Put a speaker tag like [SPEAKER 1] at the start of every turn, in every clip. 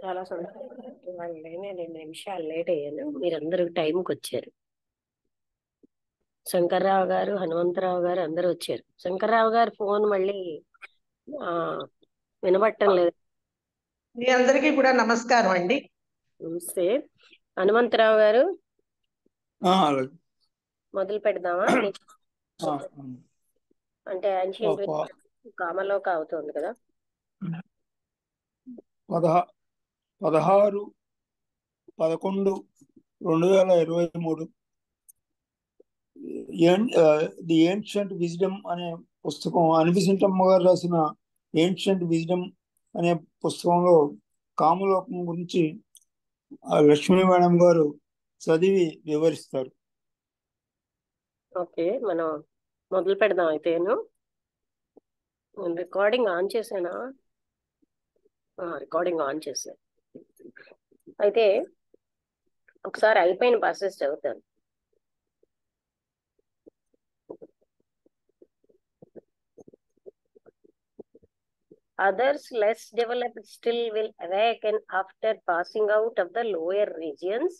[SPEAKER 1] చాలా సంతోషం. ఇవాళ నేను 2 నిమిషాలు లేట్ అయ్యాను. మీరందరూ టైంకి వచ్చారు. శంకర్రావు గారు, హనుమంతరావు గారు అందరూ వచ్చారు. శంకర్రావు గారు ఫోన్ మళ్ళీ ఆ వినబట్టం లేదు.
[SPEAKER 2] మీ అందరికీ కూడా నమస్కారం అండి.
[SPEAKER 1] నమస్తే. హనుమంతరావు గారు
[SPEAKER 3] అలాగే.
[SPEAKER 1] మొదలు పెడదామా?
[SPEAKER 3] ఆ,
[SPEAKER 1] అంటే ancient
[SPEAKER 3] ఒక
[SPEAKER 1] కామలోక అవుతుంది కదా.
[SPEAKER 3] 16/11/2023 ది ఏన్షియంట్ విజ్డమ్ అనే పుస్తకం అనిబిసెంటమ్మ గారు రాసిన ఏన్షియంట్ విజ్డమ్ అనే పుస్తకంలో కామలోకం గురించి లక్ష్మీ మేడం గారు చదివి వివరిస్తారు.
[SPEAKER 1] ఓకే, మనం మొదలు పెడదాం. అయితేను రికార్డింగ్ ఆన్ చేశానా? రికార్డింగ్ ఆన్ చేశాను. అయితే ఒకసారి అయిపోయిన పాసెస్ చదువుతాను. Others less developed still will awaken after passing out of the lower regions,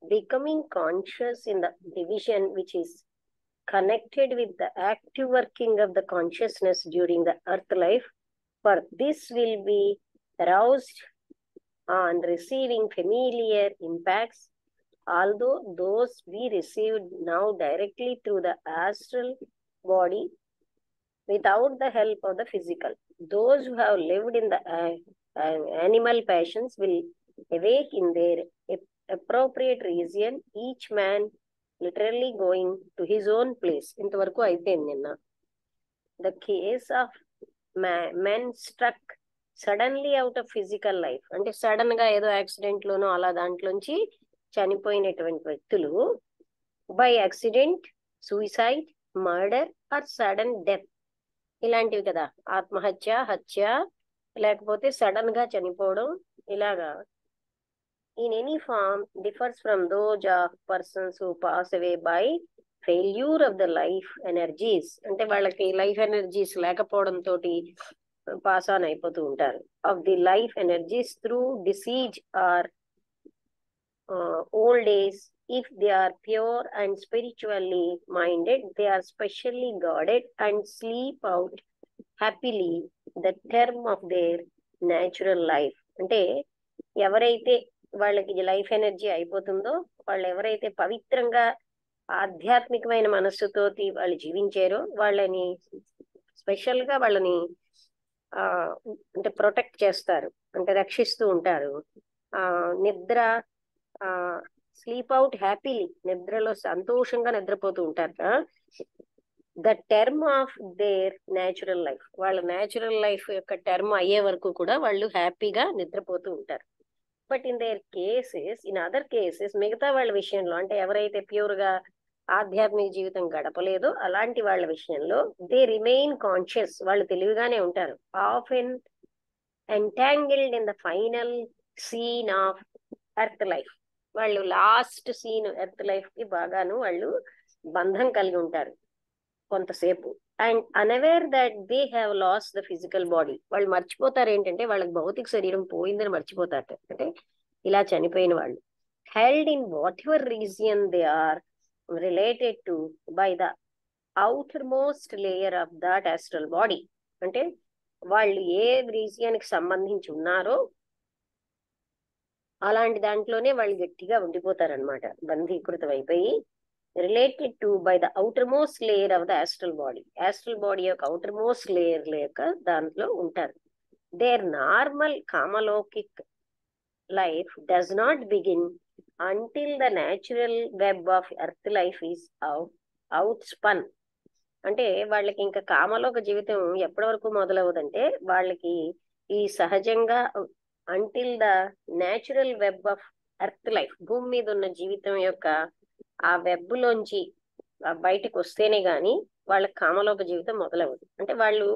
[SPEAKER 1] becoming conscious in the division which is connected with the active working of the consciousness during the earth life. For this will be aroused on receiving familiar impacts, although those we received now directly through the astral body without the help of the physical. Those who have lived in the animal passions will awake in their appropriate region, each man literally going to his own place. ఇంతవరకు అయిపోయింది నిన్న. The case of men struck suddenly out of physical life, అంటే sudden గా ఏదో accident లోనో అలా దాంట్లోంచి చనిపోయినటువంటి వ్యక్తులు by accident, suicide, murder or sudden death, ఇలాంటివి కదా. ఆత్మహత్య, హత్య, లేకపోతే సడన్ గా చనిపోవడం, ఇలాగా in any form differs from those of persons who pass away by failure of the life energies. అంటే వాళ్ళకి లైఫ్ ఎనర్జీస్ లేకపోవడం తోటి పాస్ ఆన్ అయిపోతూ ఉంటారు. Of the life energies through disease are old days. If they are pure and spiritually minded, they are specially guarded and sleep out happily the term of their natural life. అంటే ఎవరైతే వాళ్ళకి life energy అయిపోతుందో, వాళ్ళు ఎవరైతే పవిత్రంగా ఆధ్యాత్మికమైన మనస్సుతోటి వాళ్ళు జీవించారో వాళ్ళని స్పెషల్ గా వాళ్ళని అంటే ప్రొటెక్ట్ చేస్తారు, అంటే రక్షిస్తూ ఉంటారు. నిద్ర స్లీప్ అవుట్ హ్యాపీలీ, నిద్రలో సంతోషంగా నిద్రపోతూ ఉంటారు. The term of their natural life, వాళ్ళ న్యాచురల్ లైఫ్ యొక్క టర్మ్ అయ్యే వరకు కూడా వాళ్ళు హ్యాపీగా నిద్రపోతూ ఉంటారు. But in there cases, in other cases, మిగతా వాళ్ళ విషయంలో, అంటే ఎవరైతే ప్యూర్ గా ఆధ్యాత్మిక జీవితం గడపలేదో అలాంటి వాళ్ళ విషయంలో దే రిమైన్ కాన్షియస్, వాళ్ళు తెలివిగానే ఉంటారు. Often entangled in the final scene of earth life, వాళ్ళు లాస్ట్ సీన్ ఎర్త్ లైఫ్ కి బాగాను వాళ్ళు బంధం కలిగి ఉంటారు కొంతసేపు. And unaware that they have lost the physical body, వాళ్ళు మర్చిపోతారు ఏంటంటే వాళ్ళకి భౌతిక శరీరం పోయిందని మర్చిపోతారు. అంటే ఇలా చనిపోయిన వాళ్ళు held in whatever region they are related to by the outermost layer of that astral body, అంటే వాళ్ళు ఏ రీజియన్ కి సంబంధించి ఉన్నారో అలాంటి దాంట్లోనే వాళ్ళు గట్టిగా ఉండిపోతారనమాట, బంధీకృతం అయిపోయి. Related to by the outermost layer of the astral body, astral body యొక్క అవుటర్ మోస్ట్ లేయర్ యొక్క దాంట్లో ఉంటారు. There normal kamalokic life does not begin until the natural web of earth life is outspun. అంటే వాళ్ళకి ఇంకా కామలోక జీవితం ఎప్పటి వరకు మొదలవుదంటే వాళ్ళకి ఈ సహజంగా until the natural web of earth life, భూమి మీద ఉన్న జీవితం యొక్క ఆ వెబ్ లోంచి బయటకు వస్తేనే గాని వాళ్ళకి కామలోక జీవితం మొదలవుతుంది. అంటే వాళ్ళు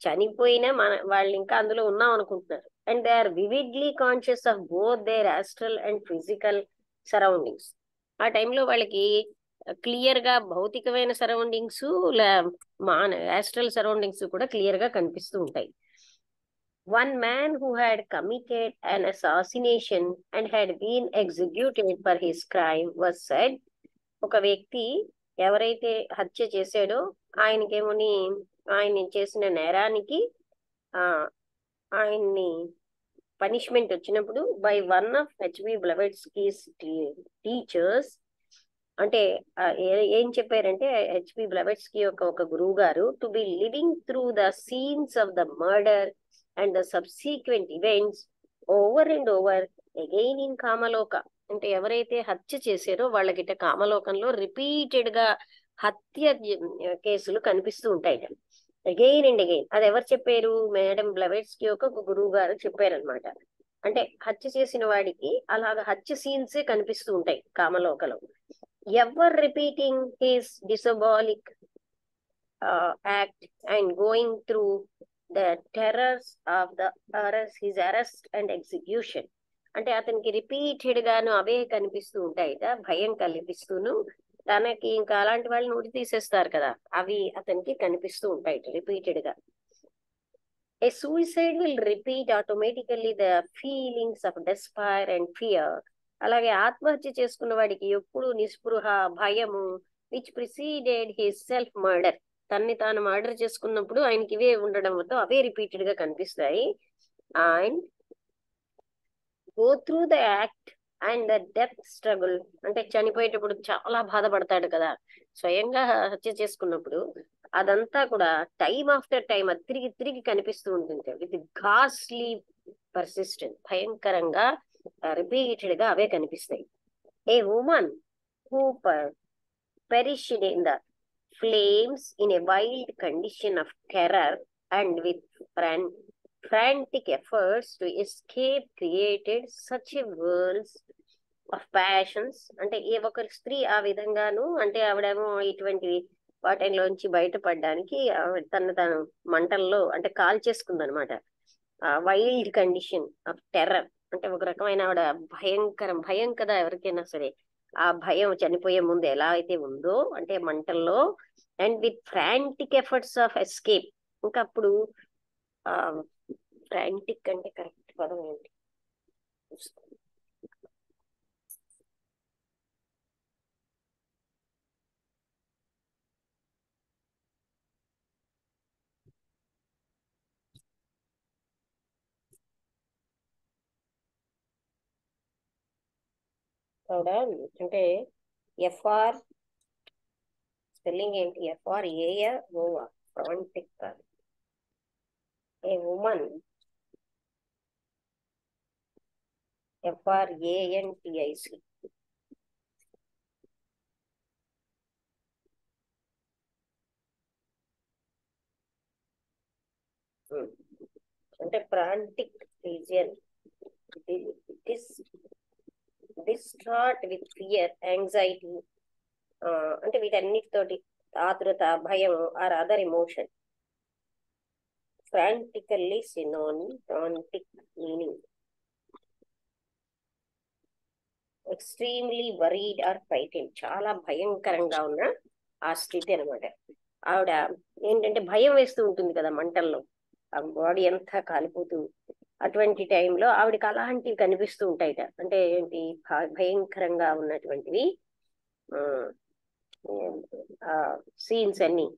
[SPEAKER 1] చనిపోయినా వాళ్ళు ఇంకా అందులో ఉన్నాం అనుకుంటున్నారు. And they are vividly conscious of both their astral and physical surroundings. ఆ టైంలో వాళ్ళకి క్లియర్ గా భౌతికమైన సరౌండింగ్స్ యాస్ట్రల్ సరౌండింగ్స్ కూడా క్లియర్ గా కనిపిస్తూ ఉంటాయి. One man who had committed an assassination and had been executed for his crime was said, ఒక వ్యక్తి ఎవరైతే హత్య చేశాడో ఆయనకేమోని ఆయన చేసిన నేరానికి ఆయన్ని పనిష్మెంట్ వచ్చినప్పుడు by one of H B Blavatsky's teachers, అంటే ఏం చెప్పారంటే హెచ్బి బ్లవెట్స్కీ యొక్క ఒక గురువు గారు, to be living through the scenes of the murder and the subsequent events over and over again in Kamaloka. అంటే ఎవరైతే హత్య చేశారో వాళ్ళకిట కామలోకంలో రిపీటెడ్ గా హత్య కేసులు కనిపిస్తూ ఉంటాయి అగైన్ అండ్ అగైన్. అది ఎవరు చెప్పారు? మేడం బ్లవెట్స్కీ యొక్క ఒక గురువు గారు చెప్పారనమాట. అంటే హత్య చేసిన వాడికి అలాగ హత్య సీన్సే కనిపిస్తూ ఉంటాయి కామలోకలో. Ever repeating his diabolic act and going through the terrors of the his arrest and execution. అంటే అతనికి రిపీటెడ్ గాను అవే కనిపిస్తూ ఉంటాయిట, భయం కల్పిస్తూను. తనకి ఇంకా అలాంటి వాళ్ళని ఉడి తీసేస్తారు కదా, అవి అతనికి కనిపిస్తూ ఉంటాయి రిపీటెడ్ గా. A suicide will repeat automatically the feelings of despair and fear. అలాగే ఆత్మహత్య చేసుకున్న వాడికి ఎప్పుడు నిస్పృహ, భయము, which preceded his self murder, తన్ని తాను మర్డర్ చేసుకున్నప్పుడు ఆయనకి ఇవే ఉండడంతో అవే రిపీటెడ్ గా కనిపిస్తాయి. And go through the act and the death struggle, అంటే చనిపోయేటప్పుడు చాలా బాధపడతాడు కదా స్వయంగా హత్య చేసుకున్నప్పుడు, అదంతా కూడా టైం ఆఫ్టర్ టైం అది తిరిగి తిరిగి కనిపిస్తూ ఉంటుంది విత్ ఘాస్ట్లీ పర్సిస్టెంట్, భయంకరంగా రిపీటెడ్ గా అవే కనిపిస్తాయి. ఏ woman who perished in the flames in a wild condition of terror and with frantic efforts to escape created such a world of passions. అంటే ఏ ఒక స్త్రీ ఆ విధంగాను, అంటే ఆవిడేమో ఇటువంటి వాటిలోంచి బయటపడడానికి తను మంటల్లో అంటే కాల్ చేసుకుందనమాట. వైల్డ్ కండిషన్ ఆఫ్ టెర్రర్ అంటే ఒక రకమైన ఆవిడ భయం కదా ఎవరికైనా సరే. ఆ భయం చనిపోయే ముందు ఎలా అయితే ఉందో అంటే మంటల్లో, and with frantic efforts of escape. ఇంకా అప్పుడు ఫ్రాంటిక్ అంటే కరెక్ట్ పదం ఏంటి? అంటే ఎఫ్ఆర్ స్పెల్లింగ్ ఏంటి? FRAOA, ఫ్రాంటిక్ కాదు. A woman, FRANTIC. అంటే frantic region, distraught with fear, anxiety, అంటే వీటన్నిటితోటి ఆతురత, భయం or other emotion. Frantically synonym, frantic meaning extremely worried or frightened, చాలా భయంకరంగా ఉన్న ఆ స్థితి అనమాట. ఆవిడ ఏంటంటే భయం వేస్తూ ఉంటుంది కదా మంటల్లో, ఆ బాడీ అంతా కాలిపోతూ, అటువంటి టైంలో ఆవిడకి అలాంటివి కనిపిస్తూ ఉంటాయిట. అంటే ఏంటి? భయంకరంగా ఉన్నటువంటివి సీన్స్ అన్ని.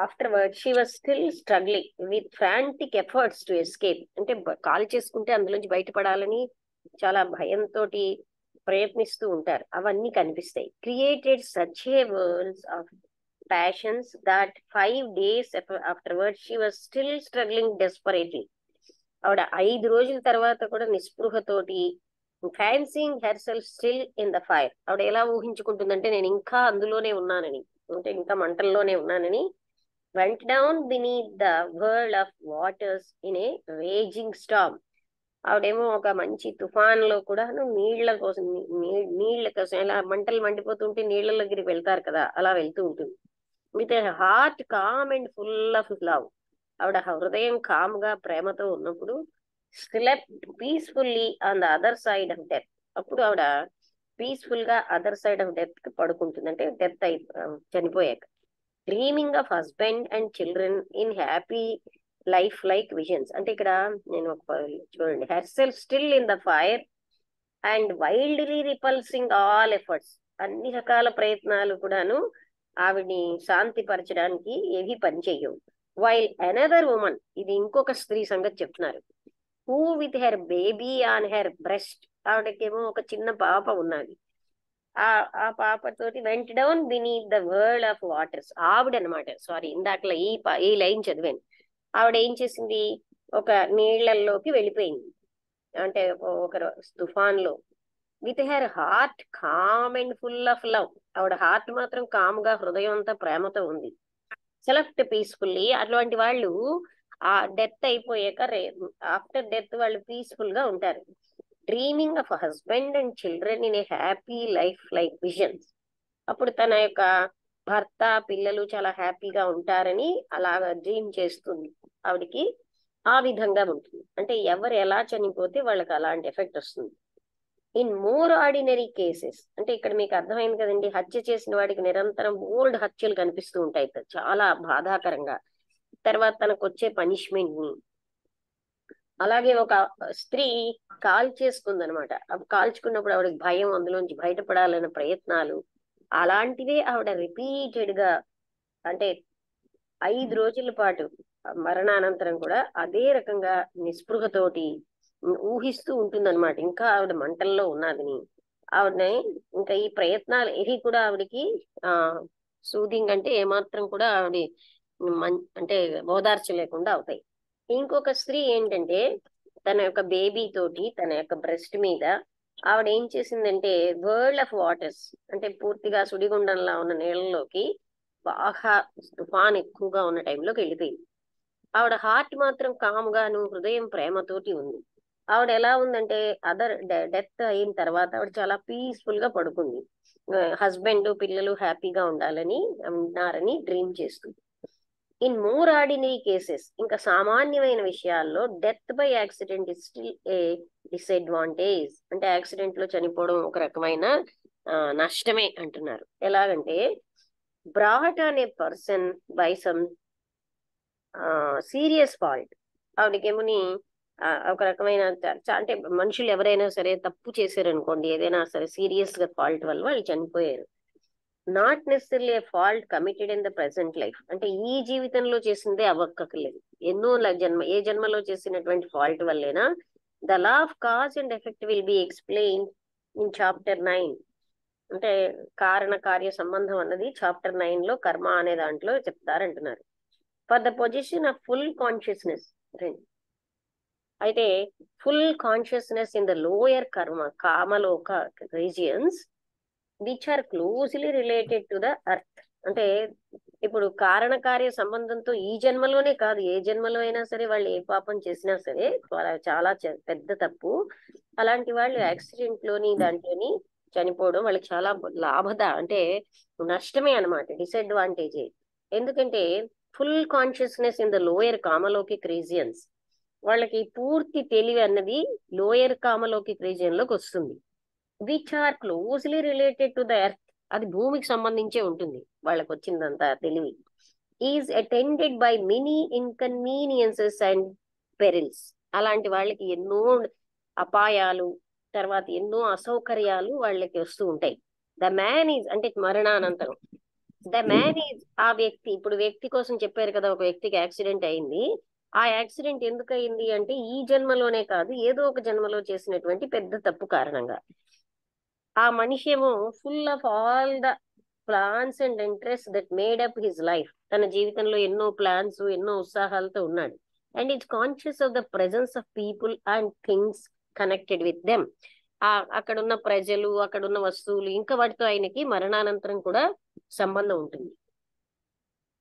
[SPEAKER 1] Afterward she was still struggling with frantic efforts to escape, అంటే కాల్ చేసుకుంటే అందులోంచి బయటపడాలని చాలా భయంతో ప్రయత్నిస్తూ ఉంటారు. అవన్నీ కనిపిస్తాయి. Created such a world's of passions that 5 days afterwards she was still struggling desperately. ఆవిడ 5 రోజుల తర్వాత కూడా నిస్పృహతోటి, fancying herself still in the fire, ఆవిడ ఎలా ఊహించుకుంటుందంటే నేను ఇంకా అందులోనే ఉన్నానని, అంటే ఇంకా మంటల్లోనే ఉన్నానని. went down beneath the whirl of waters in a raging storm, ఆవిడేమో ఒక మంచి తుఫాన్ లో కూడా నీళ్ల కోసం ఎలా మంటలు మండిపోతుంటే నీళ్ల దగ్గరికి వెళ్తారు కదా, అలా వెళ్తూ ఉంటుంది. With a heart calm and full of love, ఆవిడ హృదయం కామ్గా ప్రేమతో ఉన్నప్పుడు, slept peacefully on the other side of death, అప్పుడు ఆవిడ పీస్ఫుల్ గా అదర్ సైడ్ ఆఫ్ డెత్ కి పడుకుంటుంది, అంటే డెత్ చనిపోయాక. Dreaming of husband and children in happy life like visions. అంటే ఇక్కడ నేను చూడండి, herself still in the fire and wildly repulsing all efforts. అన్ని రకాల ప్రయత్నాలు కూడాను ఆవిడ్ని శాంతిపరచడానికి ఏవి పనిచేయవు. వైల్ అనదర్ ఉమన్, ఇది ఇంకొక స్త్రీ సంగతి చెప్తున్నారు, who with her baby on her breast, ఆవిడకేమో ఒక చిన్న పాప ఉన్నది. ఆ పాపతోటి went down beneath the world of waters. ఆవిడనమాట, సారీ ఇందాకలా ఈ లైన్ చదివాను. ఆవిడ ఏం చేసింది, ఒక నీళ్లలోకి వెళ్ళిపోయింది, అంటే ఒక తుఫాన్ లో. With her heart calm and full of love, ఆవిడ హార్ట్ మాత్రం కామ్ గా, హృదయం అంతా ప్రేమతో ఉంది. సెలెక్ట్ పీస్ఫుల్లీ, అటువంటి వాళ్ళు ఆ డెత్ అయిపోయాక ఆఫ్టర్ డెత్ వాళ్ళు పీస్ఫుల్ గా ఉంటారు. Dreaming of husband and children in a happy life like visions. అప్పుడు తన యొక్క భర్త పిల్లలు చాలా హ్యాపీగా ఉంటారని అలాగా డ్రీమ్ చేస్తుంది. ఆవిడికి ఆ విధంగా ఉంటుంది, అంటే ఎవరు ఎలా చనిపోతే వాళ్ళకి అలాంటి ఎఫెక్ట్ వస్తుంది. ఇన్ మోర్ ఆర్డినరీ కేసెస్, అంటే ఇక్కడ మీకు అర్థమైంది కదండి, హత్య చేసిన వాడికి నిరంతరం బోల్డ్ హత్యలు కనిపిస్తూ ఉంటాయి చాలా బాధాకరంగా, తర్వాత తనకు వచ్చే పనిష్మెంట్ ని. అలాగే ఒక స్త్రీ కాల్చేసుకుంది అనమాట, కాల్చుకున్నప్పుడు ఆవిడకి భయం, అందులోంచి బయటపడాలన్న ప్రయత్నాలు, అలాంటివే ఆవిడ రిపీటెడ్ గా, అంటే 5 రోజుల పాటు మరణానంతరం కూడా అదే రకంగా నిస్పృహతోటి ఊహిస్తూ ఉంటుందన్నమాట, ఇంకా ఆవిడ మంటల్లో ఉన్నదని. ఆవిడని ఇంకా ఈ ప్రయత్నాలు ఏవి కూడా ఆవిడకి సూదింగ్, అంటే ఏమాత్రం కూడా ఆవిడ అంటే ఓదార్చలేకుండా అవుతాయి. ఇంకొక స్త్రీ ఏంటంటే, తన యొక్క బేబీ తోటి తన యొక్క బ్రెస్ట్ మీద ఆవిడ ఏం చేసిందంటే, వరల్డ్ ఆఫ్ వాటర్స్, అంటే పూర్తిగా సుడిగుండంలా ఉన్న నీళ్ళలోకి, బాగా తుఫాన్ ఎక్కువగా ఉన్న టైంలోకి వెళ్ళిపోయింది. ఆవిడ హార్ట్ మాత్రం కామ్ గాను, హృదయం ప్రేమతోటి ఉంది. ఆవిడ ఎలా ఉందంటే, డెత్ అయిన తర్వాత ఆవిడ చాలా పీస్ఫుల్ గా పడుకుంది. హస్బెండ్ పిల్లలు హ్యాపీగా ఉన్నారని డ్రీమ్ చేస్తుంది. ఇన్ మోర్ ఆర్డినరీ కేసెస్, ఇంకా సామాన్యమైన విషయాల్లో death by accident is still a disadvantage, అంటే యాక్సిడెంట్ లో చనిపోవడం ఒక రకమైన నష్టమే అంటున్నారు. ఎలాగంటే, brought on a person by some serious fault. ఆవిడకేమని ఒక రకమైన అంటే మనుషులు ఎవరైనా సరే తప్పు చేశారనుకోండి, ఏదైనా సరే సీరియస్ గా ఫాల్ట్ వల్ల వాళ్ళు చనిపోయారు. Not necessary a fault committed in the present life, అంటే ఈ జీవితంలో చేసిందే అవ్వక్కర్లేదు, ఏ జన్మలో చేసినటువంటి ఫాల్ట్ వల్లేనా. The law of cause and effect will be explain in chapter 9, అంటే కారణ కార్య సంబంధం అన్నది చాప్టర్ 9 లో కర్మ అనే దాంట్లో చెప్తారంటున్నారు. For the position of full consciousness, అయితే full consciousness in the lower Kamaloka regions which are closely related to the earth, అంటే ఇప్పుడు కారణకార్య సంబంధంతో ఈ జన్మలోనే కాదు, ఏ జన్మలో అయినా సరే వాళ్ళు ఏ పాపం చేసినా సరే చాలా పెద్ద తప్పు. అలాంటి వాళ్ళు యాక్సిడెంట్ లోని దాంట్లోని చనిపోవడం వాళ్ళకి చాలా అంటే నష్టమే అనమాట, డిసడ్వాంటేజే. ఎందుకంటే full consciousness in the lower kamalokic regions, వాళ్ళకి పూర్తి తెలివి అన్నది లోయర్ కామలోకిక్ రీజియన్ లోకి వస్తుంది. Which are closely related to the earth, అది భూమికి సంబంధించే ఉంటుంది వాళ్ళకి వచ్చిందంత తెలివి. Is attended by many inconveniences and perils, అలాంటి వాళ్ళకి ఎన్నో అపాయాలు, తర్వాత ఎన్నో అసౌకర్యాలు వాళ్ళకి వస్తూ ఉంటాయి. ద మ్యాన్ ఈజ్, అంటే మరణానంతరం, ద మ్యాన్ ఈజ్, ఆ వ్యక్తి, ఇప్పుడు వ్యక్తి కోసం చెప్పారు కదా, ఒక వ్యక్తికి యాక్సిడెంట్ అయింది. ఆ యాక్సిడెంట్ ఎందుకు అయింది అంటే, ఈ జన్మలోనే కాదు ఏదో ఒక జన్మలో చేసినటువంటి పెద్ద తప్పు కారణంగా. ఆ మనిషి ఏమో full of all the plans and interest that made up his life, తన జీవితంలో ఎన్నో ప్లాన్స్ ఎన్నో ఉత్సాహాలతో ఉన్నాడు. And it's conscious of the presence of people and things connected with them, అక్కడున్న ప్రజలు, అక్కడున్న వస్తువులు, ఇంకా వాటితో ఆయనకి మరణానంతరం కూడా సంబంధం ఉంటుంది.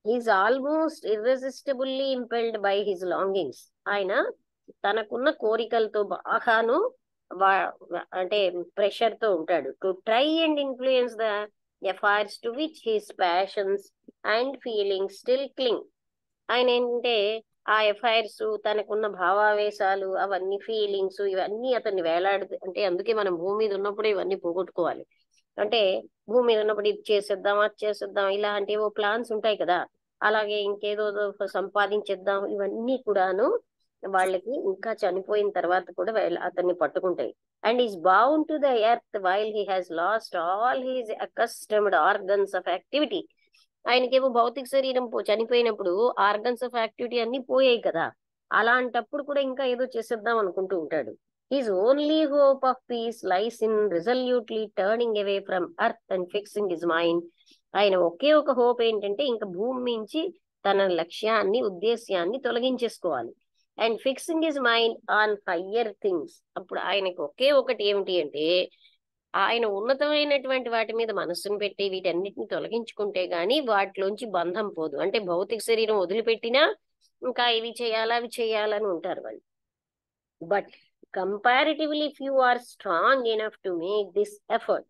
[SPEAKER 1] Is almost irresistibly impelled by his longings, ఆయన తనకున్న కోరికలతో బాగాను అంటే ప్రెషర్ తో ఉంటాడు. To try and influence the affairs to which his passions and feelings still cling, ఆయన ఏంటంటే ఆ ఎఫైర్స్, తనకున్న భావావేశాలు, అవన్నీ ఫీలింగ్స్, ఇవన్నీ అతన్ని అంటే అందుకే మనం భూమి మీద ఉన్నప్పుడు ఇవన్నీ పోగొట్టుకోవాలి. అంటే భూమి మీద ఉన్నప్పుడు ఇది చేసేద్దాం, అది చేసేద్దాం, ఇలాంటివో ప్లాన్స్ ఉంటాయి కదా. అలాగే ఇంకేదో సంపాదించేద్దాం, ఇవన్నీ కూడాను వాళ్ళకి ఇంకా చనిపోయిన తర్వాత కూడా అతన్ని పట్టుకుంటాయి. And is bound to the earth while he has lost all his accustomed organs of activity. ఆయనకేమో భౌతిక శరీరం చనిపోయినప్పుడు ఆర్గన్స్ ఆఫ్ యాక్టివిటీ అన్ని పోయాయి కదా. అలాంటప్పుడు కూడా ఇంకా ఏదో చేసేద్దాం అనుకుంటూ ఉంటాడు. His only hope of peace lies in resolutely turning away from earth and fixing his mind. ఆయన ఒకే ఒక హోప్ ఏంటంటే ఇంకా భూమి నుంచి తన లక్ష్యాన్ని, ఉద్దేశ్యాన్ని తొలగించేసుకోవాలి. And fixing his mind on higher things. అప్పుడు ఆయనకు ఒకే ఒకటి ఏమిటి అంటే ఆయన ఉన్నతమైనటువంటి వాటి మీద మనస్సును పెట్టి వీటన్నిటిని తొలగించుకుంటే గాని వాటిలోంచి బంధం పోదు. అంటే భౌతిక శరీరం వదిలిపెట్టినా ఇంకా ఇవి చేయాలా అవి చేయాలని ఉంటారు వాళ్ళు. But comparatively few are strong enough to make this effort.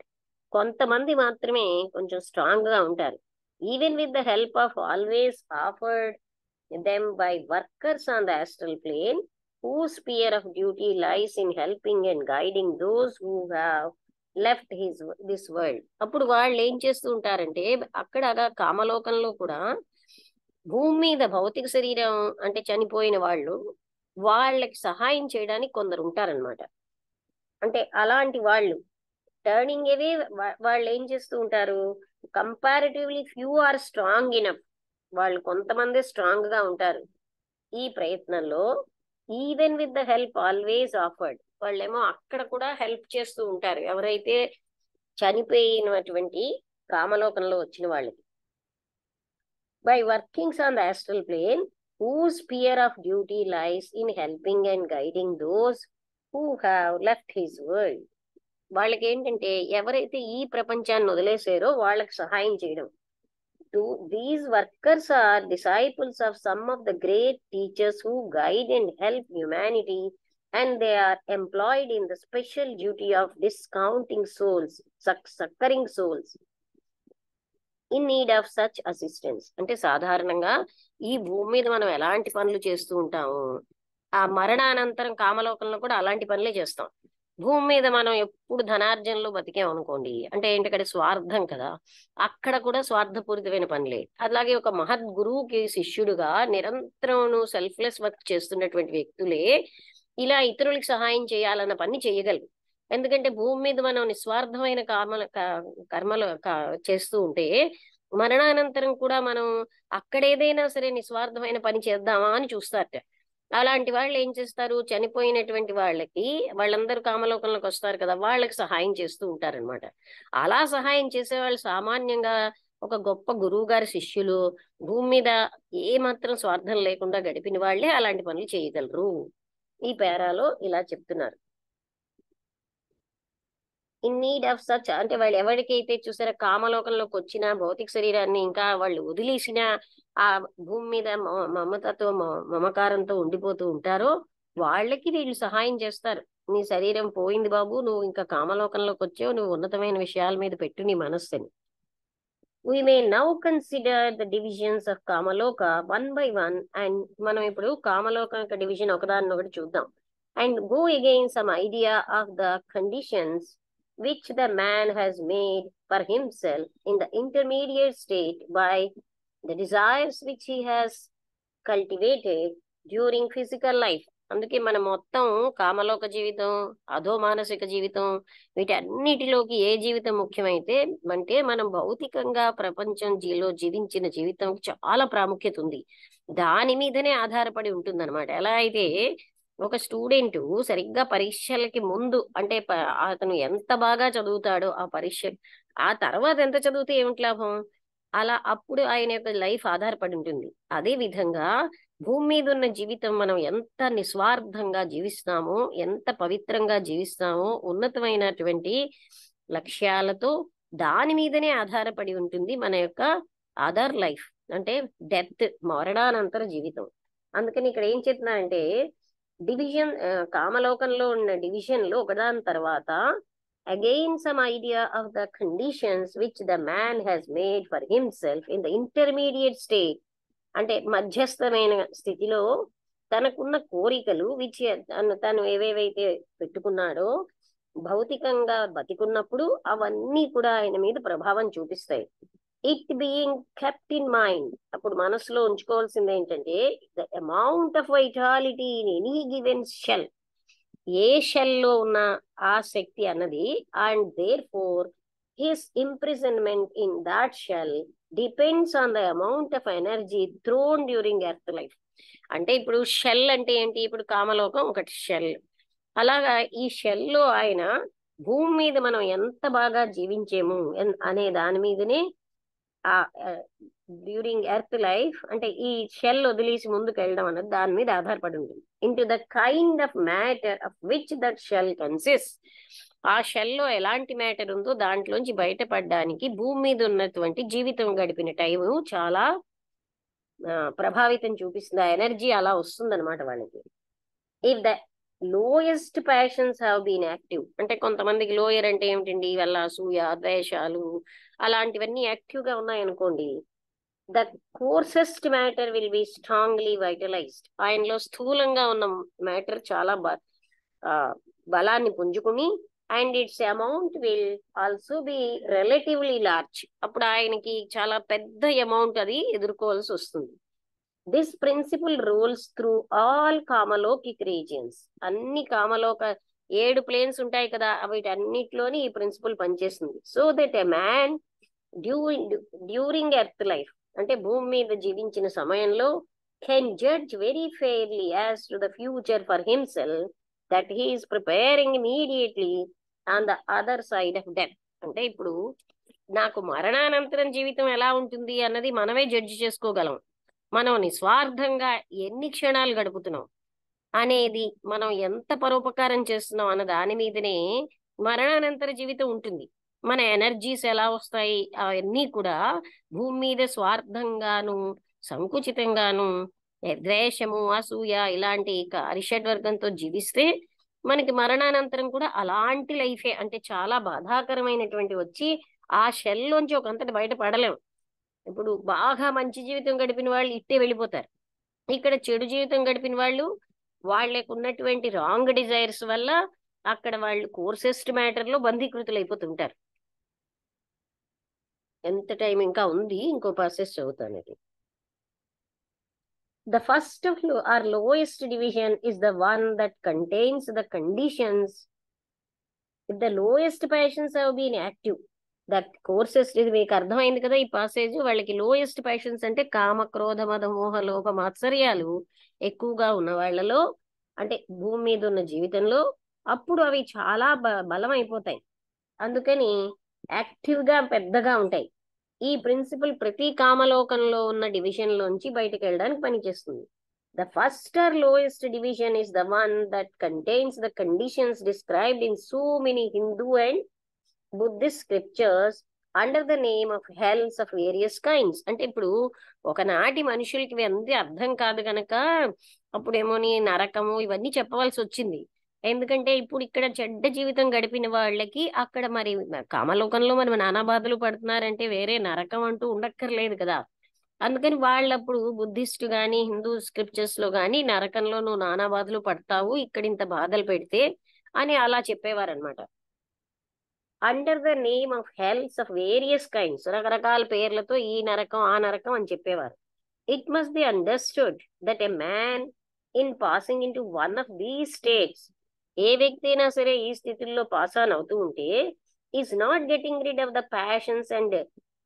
[SPEAKER 1] కొంతమంది మాత్రమే కొంచెం స్ట్రాంగ్ గా ఉంటారు. Even with the help of always afforded them by workers on the astral plane, whose sphere of duty lies in helping and guiding those who have left this world. అప్పుడు వాళ్ళు ఏం చేస్తూ ఉంటారంటే అక్కడ కామలోకంలో కూడా భూమి మీద భౌతిక శరీరం అంటే చనిపోయిన వాళ్ళు వాళ్ళకి సహాయం చేయడానికి కొందరు ఉంటారనమాట. అంటే అలాంటి వాళ్ళు టర్నింగ్ అవే వాళ్ళు ఏం చేస్తూ ఉంటారు, comparatively few are strong enough. వాళ్ళు కొంతమంది స్ట్రాంగ్ గా ఉంటారు ఈ ప్రయత్నంలో. Even with the help always afforded. వాళ్ళేమో అక్కడ కూడా హెల్ప్ చేస్తూ ఉంటారు ఎవరైతే చనిపోయినటువంటి కామలోకంలో వచ్చిన వాళ్ళకి. By workings on the astral plane, whose sphere of duty lies in helping and guiding those who have left his world. వాళ్ళకి ఏంటంటే ఎవరైతే ఈ ప్రపంచాన్ని వదిలేసారో వాళ్ళకి సహాయం చేయడం. These workers are disciples of some of the great teachers who guide and help humanity, and they are employed in the special duty of discounting souls, succoring souls in need of such assistance. అంటే సాధారణంగా ఈ భూమి మీద మనం ఎలాంటి పనులు చేస్తూ ఉంటాము, ఆ మరణానంతరం కామలోకంలో కూడా అలాంటి పనులే చేస్తాం. భూమి మీద మనం ఎప్పుడు ధనార్జనలో బతికాం అనుకోండి, అంటే ఏంటంటే స్వార్థం కదా, అక్కడ కూడా స్వార్థపూరితమైన పనులే. అలాగే ఒక మహద్ గురువుకి శిష్యుడుగా నిరంతరం సెల్ఫ్లెస్ వర్క్ చేస్తున్నటువంటి వ్యక్తులే ఇలా ఇతరులకు సహాయం చేయాలన్న పని చేయగలరు. ఎందుకంటే భూమి మీద మనం నిస్వార్థమైన కర్మలు చేస్తూ ఉంటే మరణానంతరం కూడా మనం అక్కడ ఏదైనా సరే నిస్వార్థమైన పని చేద్దామా అని చూస్తారట. అలాంటి వాళ్ళు ఏం చేస్తారు, చనిపోయినటువంటి వాళ్ళందరూ కామలోకంలోకి వస్తారు కదా, వాళ్ళకి సహాయం చేస్తూ ఉంటారనమాట. అలా సహాయం చేసే వాళ్ళు సామాన్యంగా ఒక గొప్ప గురువు గారి శిష్యులు, భూమి మీద ఏ మాత్రం స్వార్థం లేకుండా గడిపిన వాళ్ళే అలాంటి పనులు చేయగలరు. ఈ పేరాలో ఇలా చెప్తున్నారు. ఇన్ నీడ్ ఆఫ్ సచ్ అంటే వాళ్ళు ఎవరికైతే చూసారా కామలోకంలోకి వచ్చిన భౌతిక శరీరాన్ని ఇంకా వాళ్ళు వదిలేసిన ఆ భూమి మీద మమతతో మమకారంతో ఉండిపోతూ ఉంటారో వాళ్ళకి వీళ్ళు సహాయం చేస్తారు. నీ శరీరం పోయింది బాబు, నువ్వు ఇంకా కామలోకంలోకి వచ్చావు, నువ్వు ఉన్నతమైన విషయాల మీద పెట్టు నీ మనస్సుని. We may now consider the divisions of Kamaloka one by one, and మనం ఇప్పుడు కామలోక డివిజన్ ఒకదాన్ని ఒకటి చూద్దాం. And go again some idea of the conditions which the man has made for himself in the intermediate state by the desires which he has cultivated during physical life. అందుకే మనం మొత్తం కామలోక జీవితం, అధో మానసిక జీవితం, వీటన్నిటిలోకి ఏ జీవితం ముఖ్యమైతే అంటే మనం భౌతికంగా ప్రపంచంలో జీవించిన జీవితం చాలా ప్రాముఖ్యత ఉంది. దాని మీదనే ఆధారపడి ఉంటుందన్నమాట. ఎలా అయితే ఒక స్టూడెంట్ సరిగ్గా పరీక్షలకి ముందు అంటే అతను ఎంత బాగా చదువుతాడో ఆ పరీక్ష, ఆ తర్వాత ఎంత చదివితే ఏమిటి లాభం, అలా అప్పుడు ఆయన యొక్క లైఫ్ ఆధారపడి ఉంటుంది. అదే విధంగా భూమి మీద ఉన్న జీవితం మనం ఎంత నిస్వార్థంగా జీవిస్తామో, ఎంత పవిత్రంగా జీవిస్తామో, ఉన్నతమైనటువంటి లక్ష్యాలతో దాని మీదనే ఆధారపడి ఉంటుంది మన యొక్క అదర్ లైఫ్ అంటే డెత్, మరణానంతర జీవితం. అందుకని ఇక్కడ ఏం చెప్తున్నారంటే డివిజన్, కామలోకంలో ఉన్న డివిజన్ లో ఒకదాని తర్వాత again some idea of the conditions which the man has made for himself in the intermediate state. అంటే మధ్యస్థమైన స్థితిలో తనకున్న కోరికలు తను ఏవేవైతే పెట్టుకున్నాడో భౌతికంగా బతికున్నప్పుడు అవన్నీ కూడా ఆయన మీద ప్రభావం చూపిస్తాయి. It being kept in mind, అప్పుడు మనసులో ఉంచుకోవాల్సింది ఏంటంటే the amount of vitality in any given shell, ఏ షెల్ లో ఉన్న ఆ శక్తి అన్నది, and therefore his imprisonment in that shell depends on the amount of energy thrown during earth life. అంటే ఇప్పుడు షెల్ అంటే ఏంటి, ఇప్పుడు కామలోకం ఒకటి షెల్. అలాగా ఈ షెల్ లో ఆయన భూమి మీద మనం ఎంత బాగా జీవించేము అనే దాని మీదనే ఆ డ్యూరింగ్ ఎర్త్ లైఫ్, అంటే ఈ షెల్ వదిలేసి ముందుకు వెళ్ళడం అన్నది దాని మీద ఆధారపడి ఉంటుంది. Into the kind of matter of which that shell consist, ఆ షెల్ లో ఎలాంటి మ్యాటర్ ఉందో దాంట్లోంచి బయటపడడానికి భూమి మీద ఉన్నటువంటి జీవితం గడిపిన టైము చాలా ప్రభావితం చూపిస్తుంది. ఆ ఎనర్జీ అలా వస్తుందన్నమాట వాళ్ళకి. If the lowest passions have been active, అంటే కొంతమందికి లోయర్ అంటే ఏమిటండి, వాళ్ళ అసూయ, ద్వేషాలు అలాంటివన్నీ యాక్టివ్ గా ఉన్నాయనుకోండి, the coarsest matter will be strongly vitalised, ఆయనలో స్థూలంగా ఉన్న మ్యాటర్ చాలా బలాన్ని పుంజుకుని, and its amount will also be relatively large, అప్పుడు ఆయనకి చాలా పెద్ద అమౌంట్ అది ఎదుర్కోవాల్సి వస్తుంది. This principle rules through all kamalokic regions, అన్ని కామలోక 7 ప్లేన్స్ ఉంటాయి కదా, వీటన్నిటిలోని ఈ ప్రిన్సిపల్ పనిచేస్తుంది. So that a man during earth life, అంటే భూమి మీద జీవించిన సమయంలో, can judge very fairly as to the future for himself that he is preparing immediately on the other side of death. అంటే ఇప్పుడు నాకు మరణానంతరం జీవితం ఎలా ఉంటుంది అన్నది మనమే జడ్జి చేసుకోగలం. మనం నిస్వార్థంగా ఎన్ని క్షణాలు గడుపుతున్నాం అనేది, మనం ఎంత పరోపకారం చేస్తున్నాం అన్న దాని మీదనే మరణానంతర జీవితం ఉంటుంది. మన ఎనర్జీస్ ఎలా వస్తాయి అవన్నీ కూడా భూమి మీద స్వార్థంగాను సంకుచితంగాను ద్వేషము, అసూయ ఇలాంటి అరిషడ్ వర్గంతో జీవిస్తే మనకి మరణానంతరం కూడా అలాంటి లైఫే, అంటే చాలా బాధాకరమైనటువంటి వచ్చి ఆ షెల్లోంచి ఒకంతటి బయట పడలేము. ఇప్పుడు బాగా మంచి జీవితం గడిపిన వాళ్ళు ఇట్టే వెళ్ళిపోతారు. ఇక్కడ చెడు జీవితం గడిపిన వాళ్ళు వాళ్ళకు ఉన్నటువంటి రాంగ్ డిజైర్స్ వల్ల అక్కడ వాళ్ళు కోర్సెస్ట్ మ్యాటర్ లో బంధీకృతులు అయిపోతుంటారు. ఎంత టైం ఇంకా ఉంది, ఇంకో పాసెస్ చదువుతాను. The first of our lowest division is the one that contains the conditions. If the lowest passions have been active, that courses, ఇది మీకు అర్థమైంది కదా ఈ పాసేజ్. వాళ్ళకి లోయెస్ట్ ప్యాషన్స్ అంటే కామ, క్రోధ, మద, మోహ, లోభ, మాత్సర్యాలు ఎక్కువగా ఉన్న వాళ్ళలో, అంటే భూమి మీద ఉన్న జీవితంలో, అప్పుడు అవి చాలా బలం అయిపోతాయి. అందుకని యాక్టివ్ గా పెద్దగా ఉంటాయి. ఈ ప్రిన్సిపల్ ప్రతి కామలోకంలో ఉన్న డివిజన్ లోంచి బయటకు వెళ్ళడానికి పనిచేస్తుంది. The first or lowest division is the one that contains the conditions described in so many Hindu and Buddhist scriptures under the name of hells of various kinds. అంటే ఇప్పుడు ఒకనాటి మనుషులకి అంతే అర్థం కాదు గనక అప్పుడేమోని నరకము ఇవన్నీ చెప్పవలసి వచ్చింది. ఎందుకంటే ఇప్పుడు ఇక్కడ చెడ్డ జీవితం గడిపిన వాళ్ళకి అక్కడ మరి కామలోకంలో మనం నానా బాధలు పడుతున్నారంటే వేరే నరకం అంటూ ఉండక్కర్లేదు కదా. అందుకని వాళ్ళప్పుడు బుద్ధిస్ట్ గాని హిందూ స్క్రిప్చర్స్ లో గాని నరకంలో నువ్వు నానా బాధలు పడతావు ఇక్కడ ఇంత బాధలు పెడితే అని అలా చెప్పేవారు అనమాట. Under the name of hells of various kinds, రకరకాల పేర్లతో ఈ నరకం ఆ నరకం అని చెప్పేవారు. It must be understood that a man in passing into one of these states, ఏ వ్యక్తి అయినా సరే ఈ స్థితిలో పాస్ ఆన్ అవుతూ ఉంటే, is not getting rid of the passions and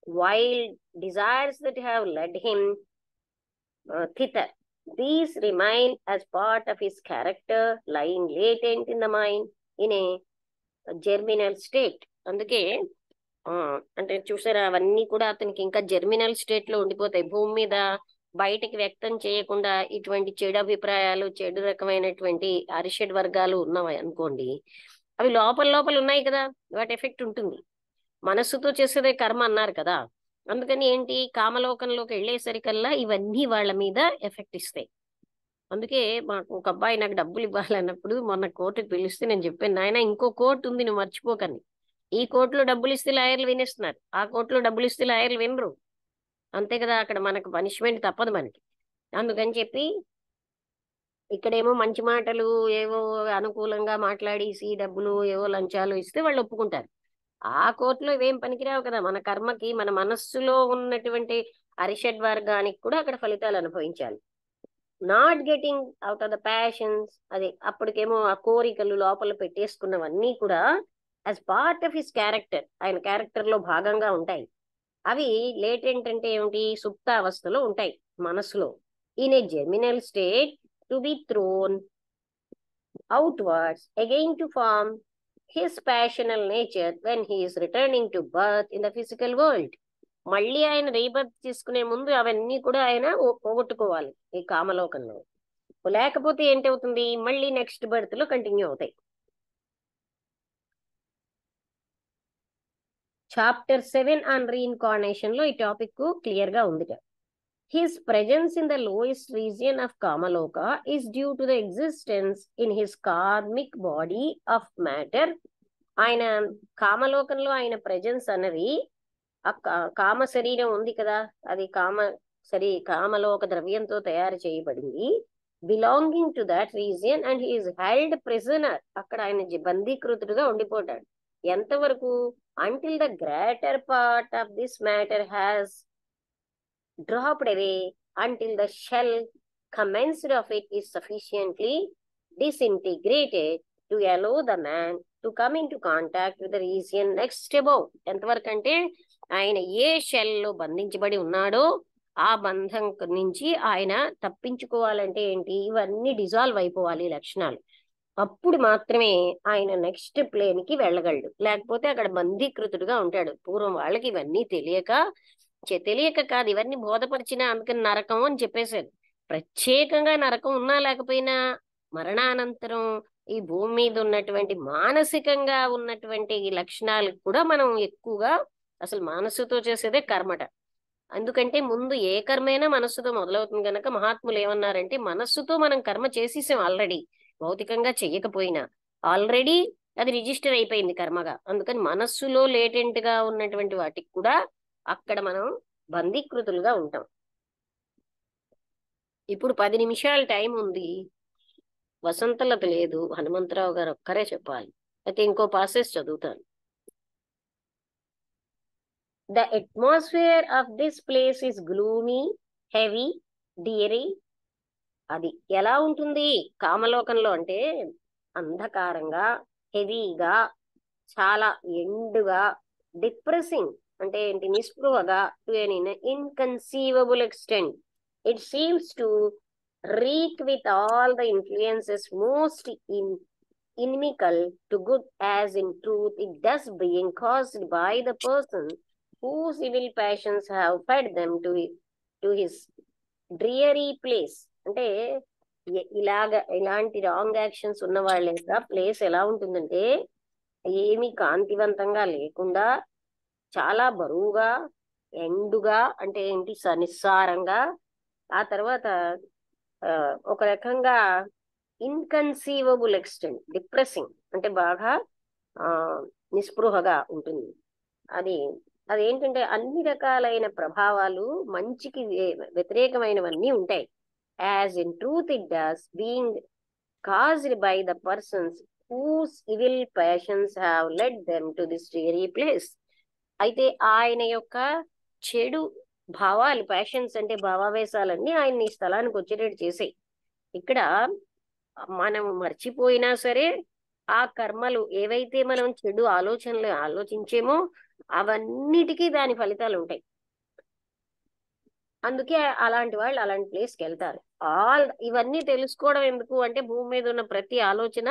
[SPEAKER 1] wild desires that have led him thither. These remain as part of his character, lying latent in the mind in a germinal state. అందుకే అంటే చూసారా అవన్నీ కూడా అతనికి ఇంకా germinal state లో ఉండిపోతాయి. భూమి మీద బయటికి వ్యక్తం చేయకుండా ఇటువంటి చెడు అభిప్రాయాలు, చెడు రకమైనటువంటి అరిషడ్ వర్గాలు ఉన్నవి అనుకోండి, అవి లోపల లోపల ఉన్నాయి కదా, వాటి ఎఫెక్ట్ ఉంటుంది. మనస్సుతో చేసేదే కర్మ అన్నారు కదా. అందుకని ఏంటి, కామలోకంలోకి వెళ్ళేసరికల్లా ఇవన్నీ వాళ్ళ మీద ఎఫెక్ట్ ఇస్తాయి. అందుకే మాకు ఒక అబ్బాయి నాకు డబ్బులు ఇవ్వాలన్నప్పుడు మొన్న కోర్టుకు పిలిస్తే నేను చెప్పాను, నాయన ఇంకో కోర్టు ఉంది నువ్వు మర్చిపోకని. ఈ కోర్టులో డబ్బులు ఇస్తే లాయర్లు వినేస్తున్నారు, ఆ కోర్టులో డబ్బులు ఇస్తే లాయర్లు వినరు. అంతే కదా, అక్కడ మనకు పనిష్మెంట్ తప్పదు మనకి. అందుకని చెప్పి ఇక్కడేమో మంచి మాటలు ఏవో అనుకూలంగా మాట్లాడేసి డబ్బులు ఏవో లంచాలు ఇస్తే వాళ్ళు ఒప్పుకుంటారు. ఆ కోర్టులో ఇవేం పనికిరావు కదా. మన కర్మకి మన మనస్సులో ఉన్నటువంటి అరిషడ్ వర్గానికి కూడా అక్కడ ఫలితాలు అనుభవించాలి. Not getting out of the passions, అదే అప్పటికేమో ఆ కోరికలు లోపల పెట్టేసుకున్నవన్నీ కూడా as part of his character, ఆయన క్యారెక్టర్ లో భాగంగా ఉంటాయి. అవి లేటెంట్ అంటే ఏమిటి, సుప్త అవస్థలో ఉంటాయి మనసులో. In a germinal state to be thrown outwards again to form his passional nature when he is returning to birth in the physical world. మళ్ళీ ఆయన రీబర్త్ తీసుకునే ముందు అవన్నీ కూడా ఆయన పోగొట్టుకోవాలి ఈ కామలోకంలో. లేకపోతే ఏంటవుతుంది, మళ్ళీ నెక్స్ట్ బర్త్ లో కంటిన్యూ అవుతాయి. చాప్టర్ 7 ఆన్ రీఇన్కార్నేషన్ లో ఈ టాపిక్ క్లియర్ గా ఉంది. His presence in the lowest region of Kamaloka is due to the existence in his karmic body of matter. ఆయన కామలోకంలో ఆయన ప్రెజెన్స్ అన్నది కామ శరీరం ఉంది కదా, అది కామలోక ద్రవ్యంతో తయారు చేయబడింది. Belonging to that region and he is held prisoner. అక్కడ ఆయన బందీకృతుడుగా ఉండిపోతాడు. ఎంతవరకు, until the greater part of this matter has dropped away, until the shell commenced of it is sufficiently disintegrated to allow the man to come into contact with the region next above. ఎంతవరకు అంటే ఆయన ఏ shell లో బంధించబడి ఉన్నాడో ఆ బంధం నుంచి ఆయన తప్పించుకోవాలంటే ఏంటి, ఇవన్నీ డిజాల్వ్ అయిపోవాలి లక్షణాలు. అప్పుడు మాత్రమే ఆయన నెక్స్ట్ ప్లేన్ కి వెళ్ళగలడు. లేకపోతే అక్కడ బందీకృతుడుగా ఉంటాడు. పూర్వం వాళ్ళకి ఇవన్నీ తెలియక కాదు, ఇవన్నీ బోధపరిచినా అందుకని నరకం అని చెప్పేశారు. ప్రత్యేకంగా నరకం ఉన్నా లేకపోయినా మరణానంతరం ఈ భూమి మీద ఉన్నటువంటి మానసికంగా ఉన్నటువంటి ఈ లక్షణాలకు కూడా మనం ఎక్కువగా అసలు మనస్సుతో చేసేదే కర్మట. ఎందుకంటే ముందు ఏ కర్మైనా మనస్సుతో మొదలవుతుంది కనుక మహాత్ములు ఏమన్నారంటే, మనస్సుతో మనం కర్మ చేసేసాం ఆల్రెడీ, భౌతికంగా చెయ్యకపోయినా ఆల్రెడీ అది రిజిస్టర్ అయిపోయింది కర్మగా. అందుకని మనస్సులో లేటెంట్ గా ఉన్నటువంటి వాటికి కూడా అక్కడ మనం బందీకృతులుగా ఉంటాం. ఇప్పుడు 10 నిమిషాల టైం ఉంది. వసంతలత లేదు, హనుమంతరావు గారు ఒక్కరే చెప్పాలి. అయితే ఇంకో పాసెస్ చదువుతాను. The atmosphere of this place is gloomy, heavy, dreary. అది ఎలా ఉంటుంది కామలోకంలో అంటే, అంధకారంగా, హెవీగా, చాలా ఎండుగా, డిప్రెసింగ్ అంటే ఏంటి, నిస్పృహగా, to an inconceivable extent. It seems to reek with all the influences most inimical to good, as in truth it does, being caused by the person whose evil passions have fed them to his dreary place. అంటే ఇలాంటి wrong actions ఉన్న వాళ్ళ యొక్క place ఎలా ఉంటుందంటే, ఏమి కాంతివంతంగా లేకుండా, చాలా బరువుగా, ఎండుగా అంటే ఏంటి, నిస్సారంగా, ఆ తర్వాత ఒక రకంగా ఇన్కన్సీవబుల్ ఎక్స్టెంట్, డిప్రెసింగ్ అంటే బాగా నిస్పృహగా ఉంటుంది. అదేంటంటే అన్ని రకాలైన ప్రభావాలు, మంచికి వ్యతిరేకమైనవన్నీ ఉంటాయి. As in truth it does, being caused by the persons whose evil passions have led them to this dreary place. అయితే ఆయన యొక్క చెడు భావాలు, ప్యాషన్స్ అంటే భావావేశాలన్నీ ఆయన్ని ఈ స్థలానికి వచ్చేటట్టు చేసాయి. ఇక్కడ మనం మర్చిపోయినా సరే ఆ కర్మలు ఏవైతే మనం చెడు ఆలోచనలు ఆలోచించేమో అవన్నిటికీ దాని ఫలితాలు ఉంటాయి. అందుకే అలాంటి వాళ్ళు అలాంటి ప్లేస్కి వెళ్తారు. ఇవన్నీ తెలుసుకోవడం ఎందుకు అంటే, భూమి మీద ఉన్న ప్రతి ఆలోచన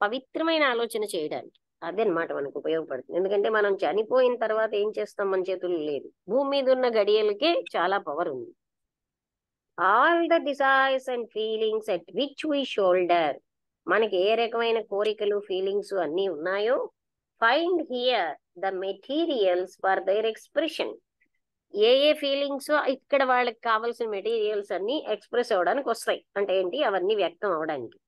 [SPEAKER 1] పవిత్రమైన ఆలోచన చేయడానికి అదనమాట మనకు ఉపయోగపడుతుంది. ఎందుకంటే మనం చనిపోయిన తర్వాత ఏం చేస్తాం మన చేతుల్లో లేదు. భూమి మీద ఉన్న గడియలకే చాలా పవర్ ఉంది. All the desires and feelings at which we shoulder, మనకి ఏ రకమైన కోరికలు, ఫీలింగ్స్ అన్నీ ఉన్నాయో, find here the materials for their expression. A feelings ఇక్కడ వాళ్ళకి కావాల్సిన మెటీరియల్స్ అన్ని ఎక్స్ప్రెస్ అవ్వడానికి వస్తాయి. అంటే ఏంటి, అవన్నీ వ్యక్తం అవడానికి.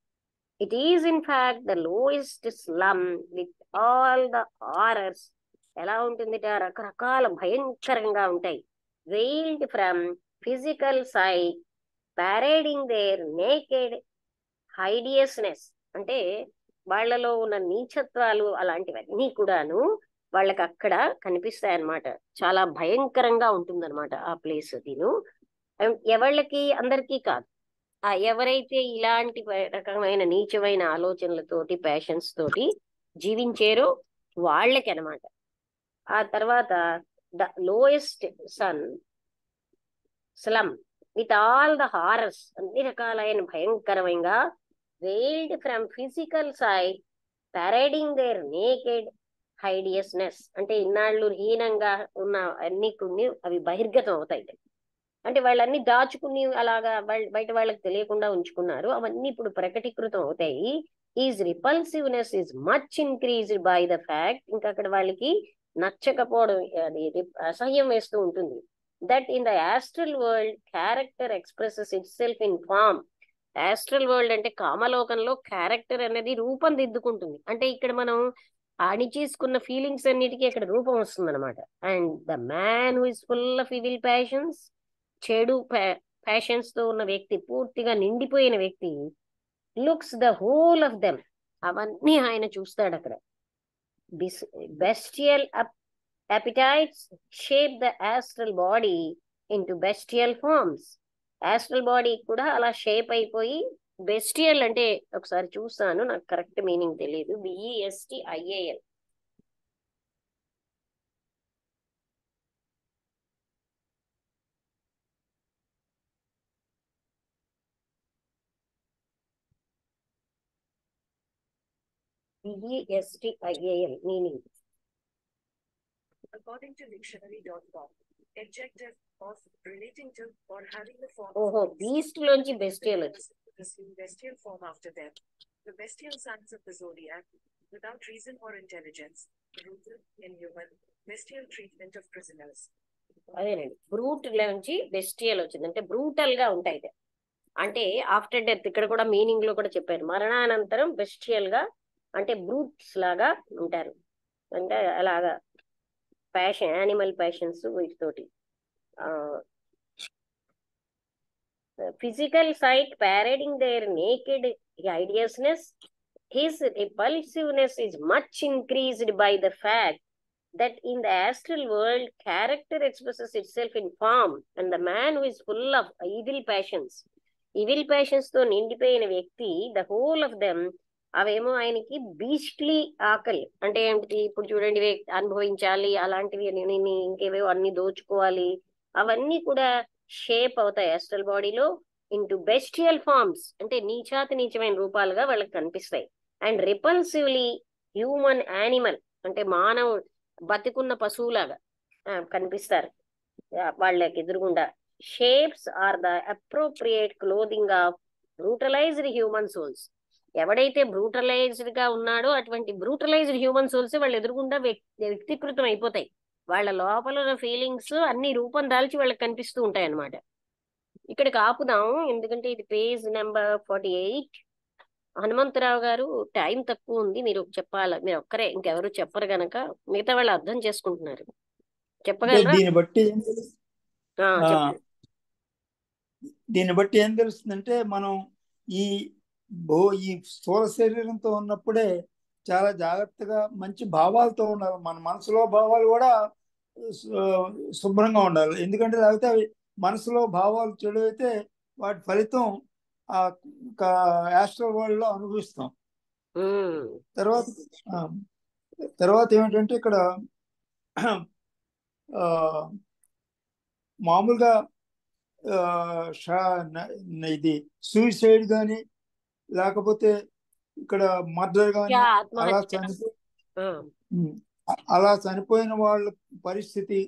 [SPEAKER 1] It is in fact the lowest slum with all the horrors. ఎలా ఉంటుంది, రకరకాల భయంకరంగా ఉంటాయి. Veiled from physical sight, parading their naked hideousness అంటే వాళ్ళలో ఉన్న నీచత్వాలు అలాంటివన్నీ కూడాను వాళ్ళకి అక్కడ కనిపిస్తాయి అన్నమాట. చాలా భయంకరంగా ఉంటుందన్నమాట ఆ ప్లేస్ దీను. ఎవళ్ళకి అందరికీ కాదు. ఎవరైతే ఇలాంటి రకమైన నీచమైన ఆలోచనలతోటి ప్యాషన్స్ తోటి జీవించారో వాళ్ళకి అన్నమాట. ఆ తర్వాత the lowest sun slum with all the horrors, అన్ని రకాలైన భయంకరమైన veiled from physical sight, parading their naked hideousness అంటే ఇన్నాళ్ళు హీనంగా ఉన్న అన్ని కొన్ని అవి బహిర్గతం అవుతాయి. అంటే వాళ్ళన్ని దాచుకుని అలాగా బయట వాళ్ళకి తెలియకుండా ఉంచుకున్నారు, అవన్నీ ఇప్పుడు ప్రకటీకృతం అవుతాయి. Is repulsiveness is much increased by the fact, ఇంకా అక్కడ వాళ్ళకి నచ్చకపోవడం, అది అసహ్యం వేస్తూ ఉంటుంది. That in the astral world character expresses itself in form. Astral world అంటే కామలోకంలో క్యారెక్టర్ అనేది రూపం దిద్దుకుంటుంది. అంటే ఇక్కడ మనం అణిచేసుకున్న ఫీలింగ్స్ అన్నిటికీ అక్కడ రూపం వస్తుంది అనమాట. And the man who is full of evil passions, చెడు ప్యాషన్స్ తో ఉన్న వ్యక్తి, పూర్తిగా నిండిపోయిన వ్యక్తి, looks the whole of them, అవన్నీ ఆయన చూస్తాడు అక్కడ. Bestial appetites shape the astral body into bestial forms. Astral body కూడా అలా షేప్ అయిపోయి బెస్టియల్ అంటే ఒకసారి చూస్తాను, నాకు కరెక్ట్ మీనింగ్ తెలియదు. BESTIAL meaning.
[SPEAKER 4] According to dictionary.com, adjective of relating to or having the form
[SPEAKER 1] ఓహో, బీస్ట్ లోంచి బెస్టియల్ వచ్చింది.
[SPEAKER 4] assume bestial form after them. The bestial sons of the zodiac, without reason or intelligence, rooted in human bestial treatment of prisoners.
[SPEAKER 1] అదేనండి, brute లోంచి బెస్టియల్ వచ్చింది. అంటే brutal గా ఉంటాయి ఇది. అంటే ఆఫ్టర్ డెత్, ఇక్కడ కూడా మీనింగ్ లో కూడా చెప్పారు, మరణానంతరం బెస్టియల్ గా అంటే బ్రూట్స్ లాగా ఉంటారు. అంటే అలాగా ప్యాషన్, యానిమల్ ప్యాషన్స్ వీటితోటి. Physical sight parading their naked hideousness, his repulsiveness is much increased by the fact that in the astral world character expresses itself in form, and the man who is full of evil passions తో నిండిపోయిన వ్యక్తి, the whole of them, అవేమో ఆయనకి beastly ఆకలి అంటే ఏంటి, ఇప్పుడు చూడండి, అనుభవించాలి అలాంటివి, ఇంకేవేవో అన్ని దోచుకోవాలి, అవన్నీ కూడా షేప్ అవుతాయి యాస్ట్రల్ బాడీలో ఇంటూ బెస్టియల్ ఫార్మ్స్, అంటే నీచాతి నీచమైన రూపాలుగా వాళ్ళకి కనిపిస్తాయి. అండ్ రిపల్సివ్లీ హ్యూమన్ యానిమల్ అంటే మానవుడు, బతికున్న పశువులాగా కనిపిస్తారు వాళ్ళకి ఎదురుగుండా. Shapes are the appropriate clothing of brutalised human souls. ఎవడైతే బ్రూటలైజ్డ్ గా ఉన్నాడో అటువంటి బ్రూటలైజ్డ్ హ్యూమన్ సోల్స్ వాళ్ళ ఎదురుగుండా వ్యక్తీకృతం అయిపోతాయి. వాళ్ళ లోపల ఉన్న ఫీలింగ్స్ అన్ని రూపం దాల్చి వాళ్ళకి కనిపిస్తూ ఉంటాయి అన్నమాట. ఇక్కడికి ఆపుదాం, ఎందుకంటే ఇది పేజ్ నెంబర్ 48. హనుమంతరావు గారు, టైం తక్కువ ఉంది, మీరు చెప్పాలి, మీరు ఒక్కరే, ఇంకెవరు చెప్పరు గనక మిగతా వాళ్ళు అర్థం చేసుకుంటున్నారు. చెప్పగలరా?
[SPEAKER 3] దీన్ని బట్టి
[SPEAKER 1] చెప్పండి.
[SPEAKER 3] దీన్ని బట్టి ఏం తెలుస్తుందంటే, మనం ఈ ఈ స్థూల శరీరంతో ఉన్నప్పుడే చాలా జాగ్రత్తగా మంచి భావాలతో ఉండాలి. మన మనసులో భావాలు కూడా శుభ్రంగా ఉండాలి. ఎందుకంటే లేకపోతే అవి మనసులో భావాలు చెడు అయితే వాటి ఫలితం ఆ యాస్ట్రల్ వరల్డ్ లో అనుభవిస్తాం. తర్వాత ఏమిటంటే ఇక్కడ మామూలుగా ఇది సూసైడ్ కానీ లేకపోతే ఇక్కడ మర్డర్ కానీ అలా చనిపోయిన వాళ్ళ పరిస్థితి,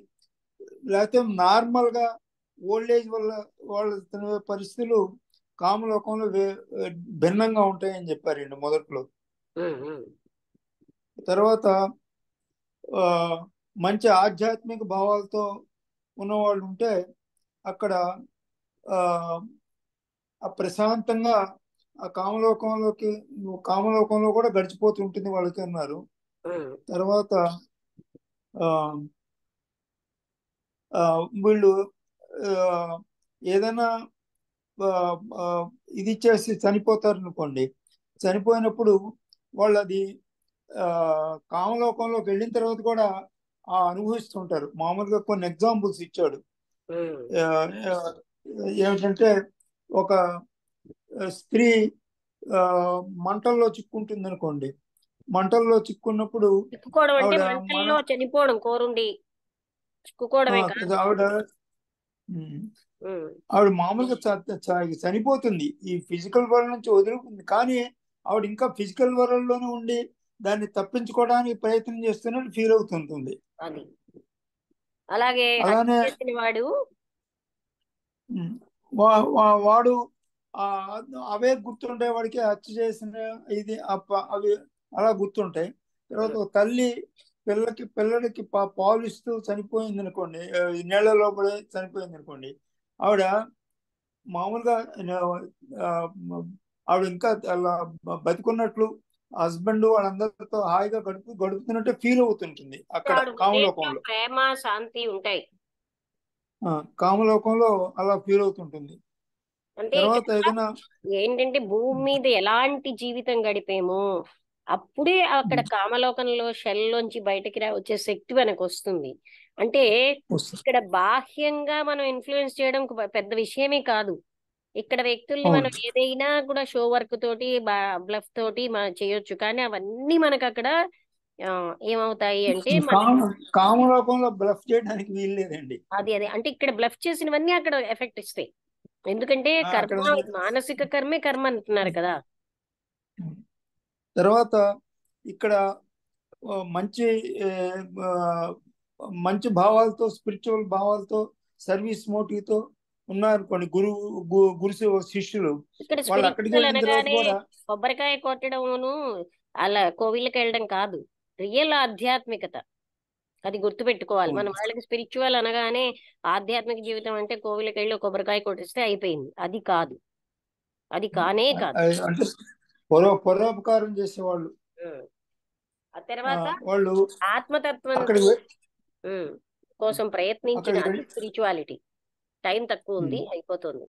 [SPEAKER 3] లేకపోతే నార్మల్ గా ఓల్డ్ ఏజ్ వల్ల వాళ్ళ పరిస్థితులు కామలోకంలో భిన్నంగా ఉంటాయని చెప్పారండి మొదట్లో. తర్వాత మంచి ఆధ్యాత్మిక భావాలతో ఉన్నవాళ్ళు ఉంటే అక్కడ ప్రశాంతంగా ఆ కామలోకంలో కూడా గడిచిపోతుంటుంది వాళ్ళకి అన్నారు. తర్వాత వీళ్ళు ఏదైనా ఆ, ఆ, ఇది చేసి చనిపోతారు అనుకోండి. చనిపోయినప్పుడు వాళ్ళు అది కామలోకంలోకి వెళ్ళిన తర్వాత కూడా అనుభవిస్తుంటారు. మామూలుగా కొన్ని ఎగ్జాంపుల్స్ ఇచ్చాడు. ఆ, ఆ, ఏమిటంటే ఒక స్త్రీ ఆ, మంటల్లో చిక్కుంటుంది అనుకోండి. మంటల్లో చిక్కున్నప్పుడు
[SPEAKER 1] చిక్కుకోవడం అంటే
[SPEAKER 3] ఆవిడ
[SPEAKER 1] మంటల్లో చనిపోవడం, కోరుండి చిక్కుకోవడమే కాదు.
[SPEAKER 3] ఆవిడ ఉమ్,
[SPEAKER 1] ఉమ్.
[SPEAKER 3] ఆవిడ మామూలుగా చనిపోతుంది, ఈ ఫిజికల్ వరల్డ్ నుంచి వదులుకుంది. కానీ ఆవిడ ఇంకా ఫిజికల్ వరల్డ్ లోనే ఉండి దాన్ని తప్పించుకోవడానికి ప్రయత్నం చేస్తున్నట్టు ఫీల్ అవుతుంటుంది.
[SPEAKER 1] అది అలాగే హత్య
[SPEAKER 3] అలానే
[SPEAKER 1] చేసిన వాడు
[SPEAKER 3] వాడు ఆ అవే గుర్తుంటాయి వాడికి, హత్య చేసిన ఇది అవి అలా గుర్తుంటాయి. తర్వాత ఒక తల్లి పిల్లడికి పాలు ఇస్తూ చనిపోయింది అనుకోండి, ఈ నీళ్ళలో పడి చనిపోయింది అనుకోండి. ఆవిడ మామూలుగా ఆ, ఆవిడ ఇంకా అలా బతికున్నట్లు హస్బెండ్ వాళ్ళందరితో హాయిగా గడుపుతున్నట్టే ఫీల్ అవుతుంటుంది అక్కడ
[SPEAKER 1] వాడు హృదయంలో
[SPEAKER 3] కామలోకంలో.
[SPEAKER 1] ప్రేమ, శాంతి ఉంటాయి.
[SPEAKER 3] కామలోకంలో అలా ఫీల్ అవుతుంటుంది.
[SPEAKER 1] అంటే
[SPEAKER 3] తర్వాత
[SPEAKER 1] ఇక్కడ
[SPEAKER 3] ఏదైనా
[SPEAKER 1] ఏంటంటే భూమి మీద ఎలాంటి జీవితం గడిపేమో అప్పుడే అక్కడ కామలోకంలో షెల్లోంచి బయటకి వచ్చే శక్తి మనకు వస్తుంది. అంటే
[SPEAKER 3] వస్తుంది.
[SPEAKER 1] ఇక్కడ బాహ్యంగా మనం ఇన్ఫ్లుయెన్స్ చేయడం పెద్ద విషయమే కాదు. ఇక్కడ వ్యక్తుల్ని
[SPEAKER 3] అవును.
[SPEAKER 1] మనం ఏదైనా కూడా షో వర్క్ తోటి బ్లఫ్ తోటి మనం చేయొచ్చు. కానీ అవన్నీ మనకు అక్కడ ఆ, ఏమవుతాయి అంటే మన
[SPEAKER 3] కామలోకంలో బ్లఫ్ చేయడానికి వీలు లేదండి.
[SPEAKER 1] అది అంటే ఇక్కడ బ్లఫ్ చేసినవన్నీ అక్కడ ఎఫెక్ట్ ఇస్తాయి. ఎందుకంటే
[SPEAKER 3] అక్కడ
[SPEAKER 1] కర్మ, మానసిక కర్మే కర్మ అంటున్నారు కదా.
[SPEAKER 3] తర్వాత ఇక్కడ మంచి ఏ, ఆ, మంచి భావాలతో, స్పిరిచువల్ భావాలతో, సర్వీస్ మోటివ్ తో ఉన్నారు కొన్ని గురు శిష్యులు.
[SPEAKER 1] ఇక్కడ
[SPEAKER 3] వాళ్ళు అక్కడికి
[SPEAKER 1] స్పిరిచువల్
[SPEAKER 3] వెళ్ళిన తర్వాత
[SPEAKER 1] అనగానే
[SPEAKER 3] కూడా
[SPEAKER 1] కొబ్బరికాయ కొట్టడమును అలా కోవిళ్ళకి వెళ్ళడం కాదు. రియల్ ఆధ్యాత్మికత అది గుర్తుపెట్టుకోవాలి. మన
[SPEAKER 3] అవును.
[SPEAKER 1] వాళ్ళకి స్పిరిచువల్ అనగానే ఆధ్యాత్మిక జీవితం అంటే కోవిలకి వెళ్ళి కొబ్బరికాయ కొట్టిస్తే అయిపోయింది. అది కాదు, అది కానే కాదు.
[SPEAKER 3] అంటే పరోపకారం చేసేవాళ్ళు.
[SPEAKER 1] ఉం. ఆ తర్వాత
[SPEAKER 3] వాళ్ళు
[SPEAKER 1] ఆత్మతత్వం
[SPEAKER 3] అక్కడికి
[SPEAKER 1] కోసం ప్రయత్నించిన
[SPEAKER 3] అక్కడికి
[SPEAKER 1] అది
[SPEAKER 3] వెళ్ళి
[SPEAKER 1] స్పిరిచువాలిటీ. టైం తక్కువ ఉంది,
[SPEAKER 3] ఉమ్.
[SPEAKER 1] అయిపోతుంది.